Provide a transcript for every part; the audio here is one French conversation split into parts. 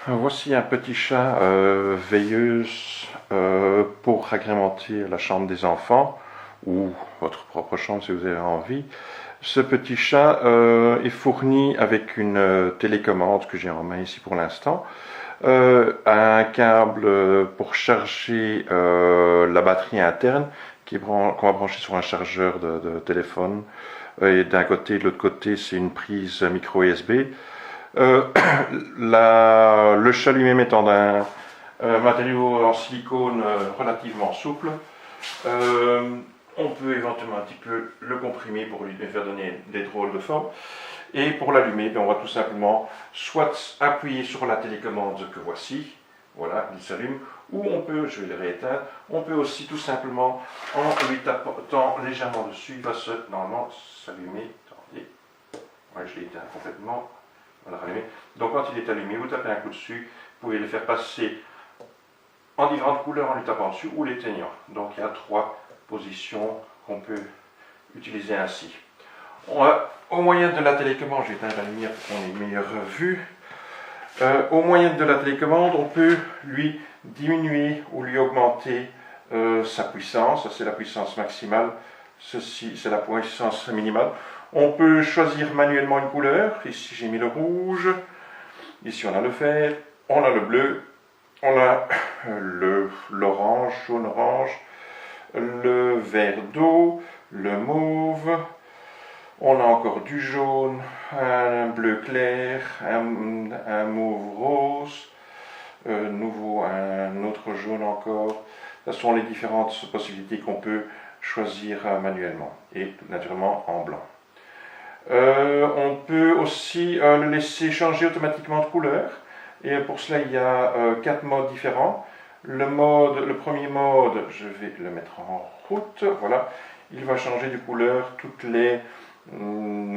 Voici un petit chat veilleuse pour agrémenter la chambre des enfants ou votre propre chambre si vous avez envie. Ce petit chat est fourni avec une télécommande que j'ai en main ici pour l'instant, un câble pour charger la batterie interne qu'on va brancher sur un chargeur de téléphone. Et d'un côté et de l'autre côté, c'est une prise micro USB. Euh, le chat lui-même étant d'un matériau en silicone relativement souple, on peut éventuellement un petit peu le comprimer pour lui faire donner des drôles de formes. Et pour l'allumer, on va tout simplement soit appuyer sur la télécommande que voici, voilà, il s'allume, ou on peut, je vais le rééteindre, on peut aussi tout simplement, en lui tapotant légèrement dessus, il va normalement s'allumer. Attendez, ouais, je l'ai éteint complètement. Voilà, donc quand il est allumé, vous tapez un coup dessus, vous pouvez le faire passer en différentes couleurs en lui tapant dessus ou l'éteignant. Donc il y a 3 positions qu'on peut utiliser ainsi. Au moyen de la télécommande, je vais éteindre la lumière pour qu'on ait une meilleure vue. Au moyen de la télécommande, on peut lui diminuer ou lui augmenter sa puissance. Ça, c'est la puissance maximale. Ceci, c'est la puissance minimale. On peut choisir manuellement une couleur. Ici, j'ai mis le rouge. Ici, on a le vert. On a le bleu. On a l'orange, jaune-orange. Le vert d'eau. Le mauve. On a encore du jaune, un bleu clair, un mauve rose, nouveau un autre jaune encore. Ce sont les différentes possibilités qu'on peut choisir manuellement et naturellement en blanc. On peut aussi le laisser changer automatiquement de couleur et pour cela il y a 4 modes différents. Le premier mode, je vais le mettre en route, voilà, il va changer de couleur toutes les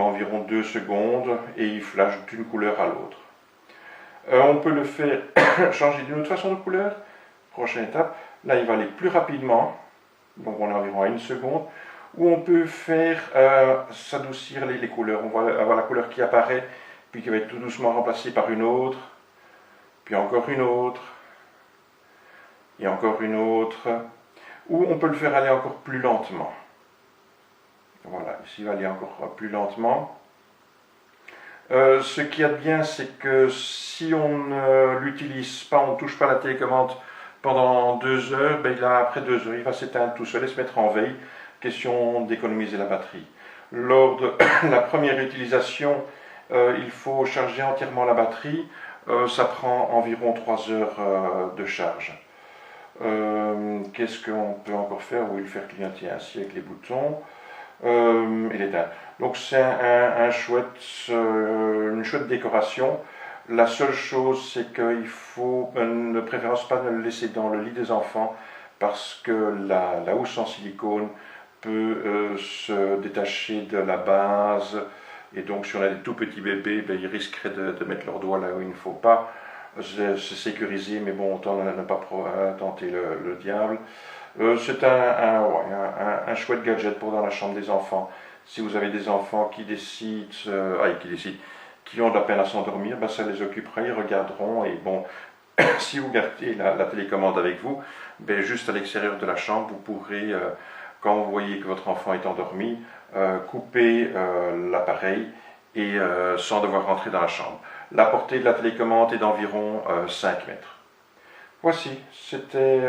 environ 2 secondes et il flash d'une couleur à l'autre. On peut le faire changer d'une autre façon de couleur. Prochaine étape, là il va aller plus rapidement, donc on est environ à 1 seconde, ou on peut faire s'adoucir les couleurs. On va avoir la couleur qui apparaît, puis qui va être tout doucement remplacée par une autre, puis encore une autre, et encore une autre, ou on peut le faire aller encore plus lentement. Voilà, ici il va aller encore plus lentement. Ce qu'il y a de bien, c'est que si on ne l'utilise pas, on ne touche pas la télécommande pendant 2 heures, après 2 heures, il va s'éteindre tout seul et se mettre en veille. Question d'économiser la batterie. Lors de la première utilisation, il faut charger entièrement la batterie. Ça prend environ 3 heures de charge. Qu'est-ce qu'on peut encore faire? Oui, le faire clignoter ainsi avec les boutons. Il éteint. Donc c'est une chouette décoration. La seule chose, c'est qu'il faut de préférence pas le laisser dans le lit des enfants parce que la housse en silicone peut se détacher de la base et donc si on a des tout petits bébés, ils risqueraient de mettre leurs doigts là où il ne faut pas. Se sécuriser, mais bon, autant ne pas tenter le diable. C'est un chouette gadget pour dans la chambre des enfants. Si vous avez des enfants qui ont de la peine à s'endormir, ça les occupera, ils regarderont. Et bon, si vous gardez la télécommande avec vous, juste à l'extérieur de la chambre, vous pourrez, quand vous voyez que votre enfant est endormi, couper l'appareil et sans devoir rentrer dans la chambre. La portée de la télécommande est d'environ 5 mètres. Voici, c'était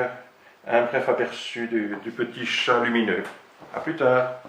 un bref aperçu du petit chat lumineux. A plus tard.